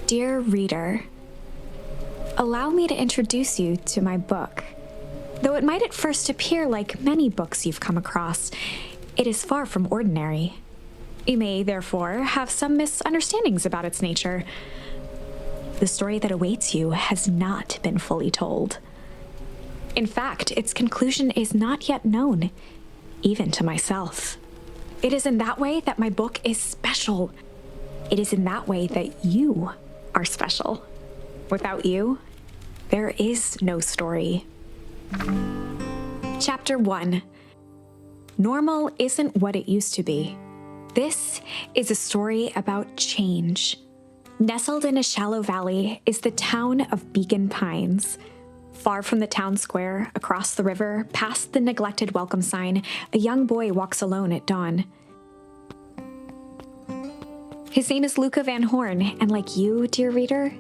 Dear reader, allow me to introduce you to my book. Though it might at first appear like many books you've come across, it is far from ordinary. You may, therefore, have some misunderstandings about its nature. The story that awaits you has not been fully told. In fact, its conclusion is not yet known, even to myself. It is in that way that my book is special. It is in that way that you are special. Without you, there is no story. Chapter 1. Normal isn't what it used to be. This is a story about change. Nestled in a shallow valley is the town of Beacon Pines. Far from the town square, across the river, past the neglected welcome sign, a young boy walks alone at dawn. His name is Luca Van Horn, and like you, dear reader,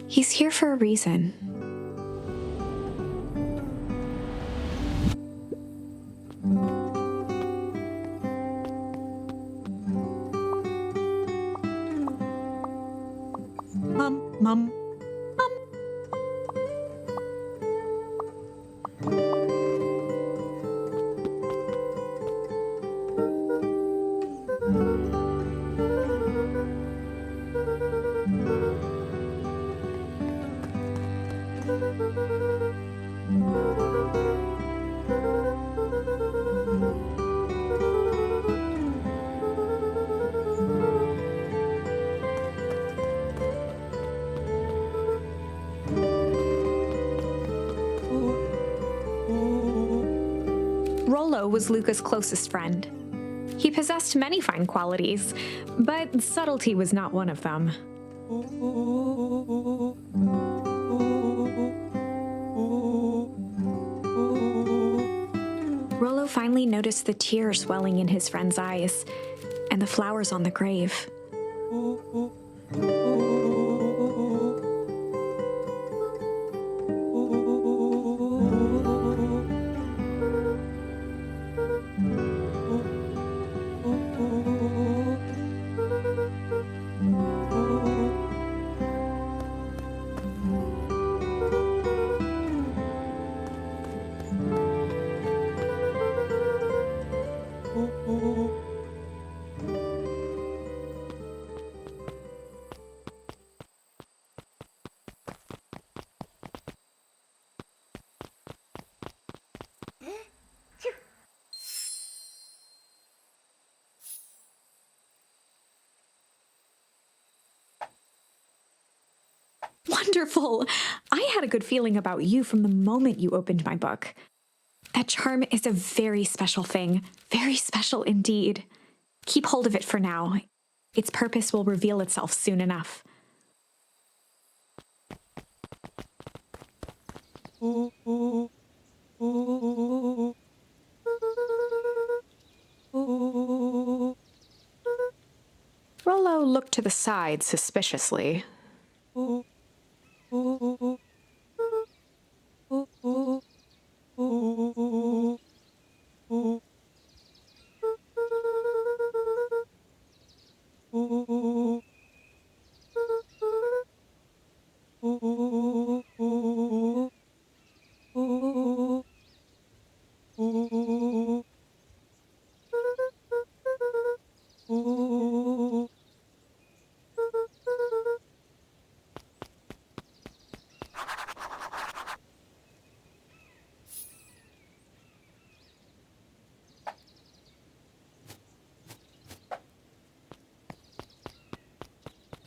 he's here for a reason. Mum. Rollo was Luca's closest friend. He possessed many fine qualities, but subtlety was not one of them. Rollo finally noticed the tears welling in his friend's eyes and the flowers on the grave. Wonderful! I had a good feeling about you from the moment you opened my book. That charm is a very special thing, very special indeed. Keep hold of it for now. Its purpose will reveal itself soon enough. Rollo looked to the side suspiciously.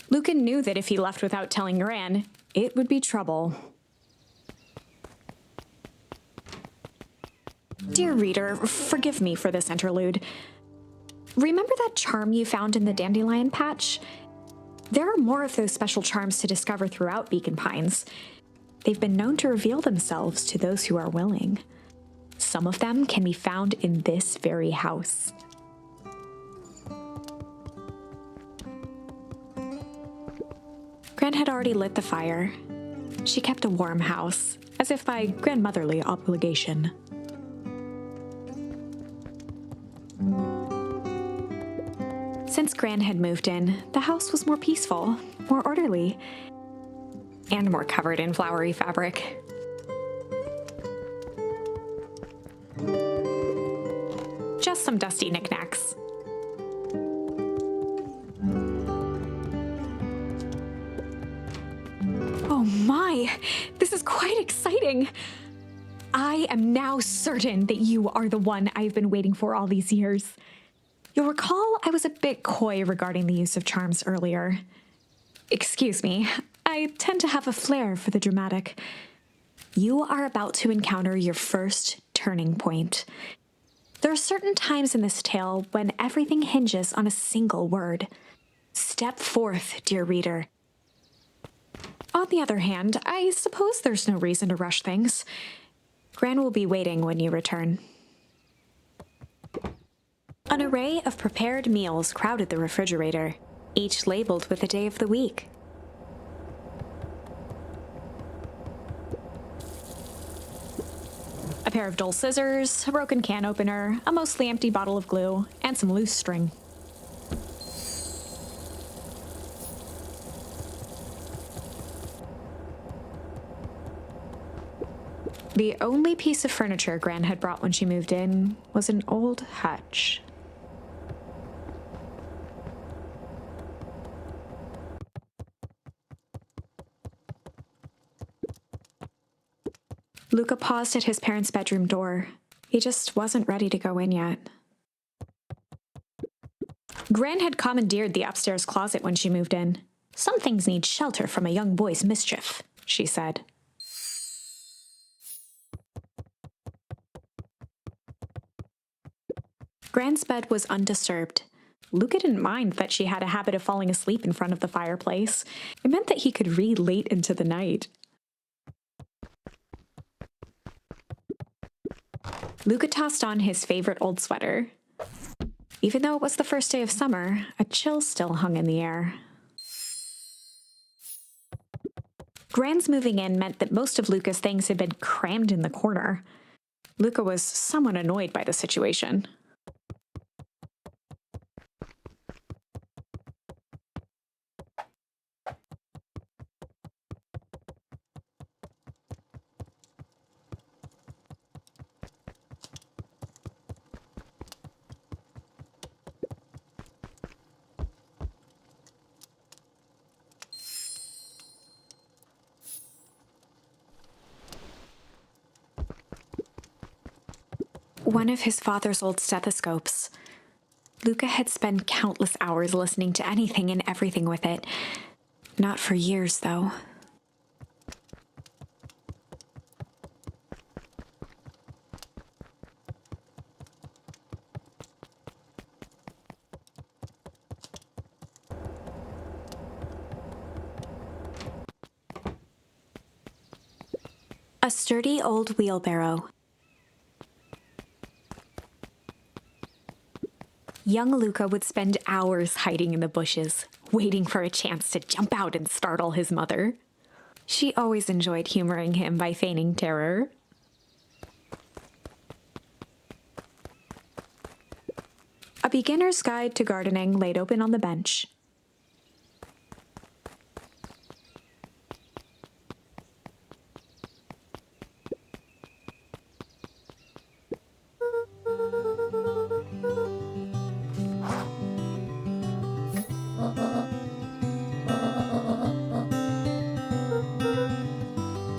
Lucan knew that if he left without telling Gran, it would be trouble. Dear reader, forgive me for this interlude. Remember that charm you found in the dandelion patch? There are more of those special charms to discover throughout Beacon Pines. They've been known to reveal themselves to those who are willing. Some of them can be found in this very house. Gran had already lit the fire. She kept a warm house, as if by grandmotherly obligation. Since Gran had moved in, the house was more peaceful, more orderly, and more covered in flowery fabric. Just some dusty knickknacks. Oh my, this is quite exciting. I am now certain that you are the one I've been waiting for all these years. You'll recall I was a bit coy regarding the use of charms earlier. Excuse me, I tend to have a flair for the dramatic. You are about to encounter your first turning point. There are certain times in this tale when everything hinges on a single word. Step forth, dear reader. On the other hand, I suppose there's no reason to rush things. Gran will be waiting when you return. An array of prepared meals crowded the refrigerator, each labeled with the day of the week. A pair of dull scissors, a broken can opener, a mostly empty bottle of glue, and some loose string. The only piece of furniture Gran had brought when she moved in was an old hutch. Luca paused at his parents' bedroom door. He just wasn't ready to go in yet. Gran had commandeered the upstairs closet when she moved in. Some things need shelter from a young boy's mischief, she said. Gran's bed was undisturbed. Luca didn't mind that she had a habit of falling asleep in front of the fireplace. It meant that he could read late into the night. Luca tossed on his favorite old sweater. Even though it was the first day of summer, a chill still hung in the air. Gran's moving in meant that most of Luca's things had been crammed in the corner. Luca was somewhat annoyed by the situation. One of his father's old stethoscopes. Luca had spent countless hours listening to anything and everything with it. Not for years, though. A sturdy old wheelbarrow. Young Luca would spend hours hiding in the bushes, waiting for a chance to jump out and startle his mother. She always enjoyed humoring him by feigning terror. A beginner's guide to gardening laid open on the bench.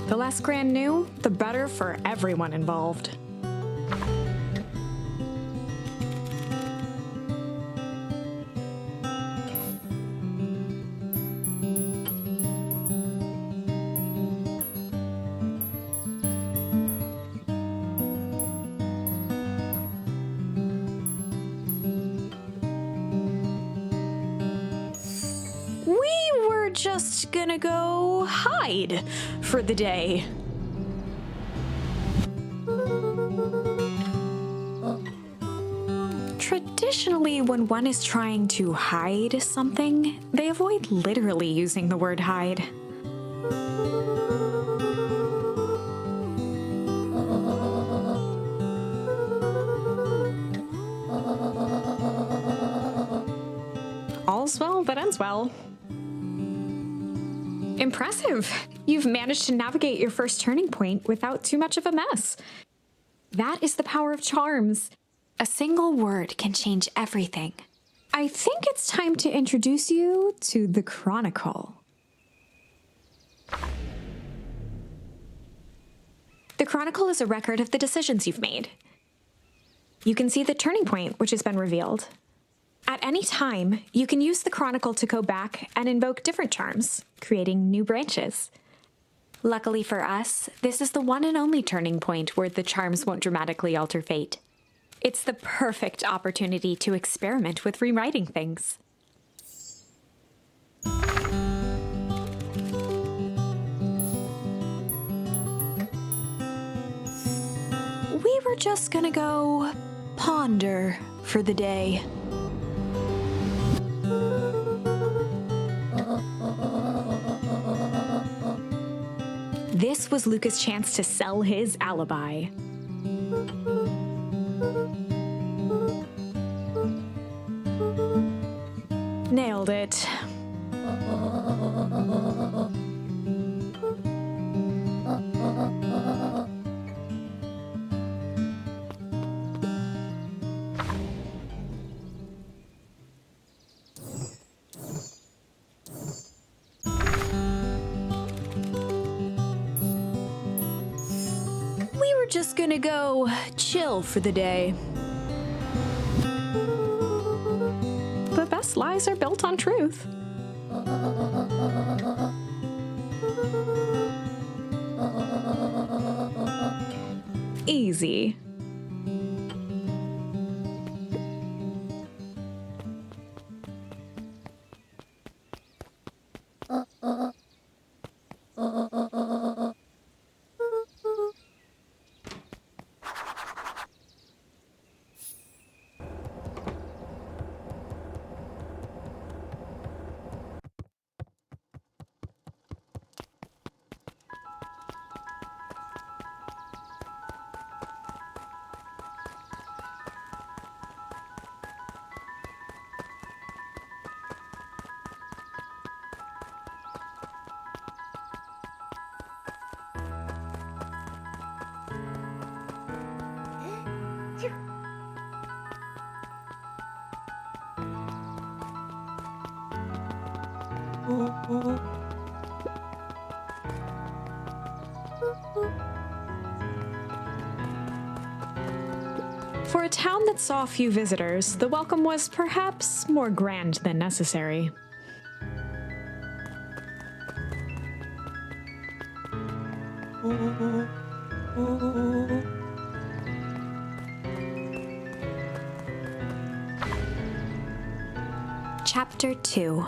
The less Gran knew, the better for everyone involved. We were just gonna go hide for the day. Traditionally, when one is trying to hide something, they avoid literally using the word hide. all's well that ends well. Impressive! You've managed to navigate your first turning point without too much of a mess. That is the power of charms. A single word can change everything. I think it's time to introduce you to the Chronicle. The Chronicle is a record of the decisions you've made. You can see the turning point which has been revealed. At any time, you can use the Chronicle to go back and invoke different charms, creating new branches. Luckily for us, this is the one and only turning point where the charms won't dramatically alter fate. It's the perfect opportunity to experiment with rewriting things. We were just gonna go ponder for the day. This was Luca's chance to sell his alibi. Nailed it. We were just gonna go chill for the day. The best lies are built on truth. Easy. For a town that saw few visitors, the welcome was perhaps more grand than necessary. Chapter 2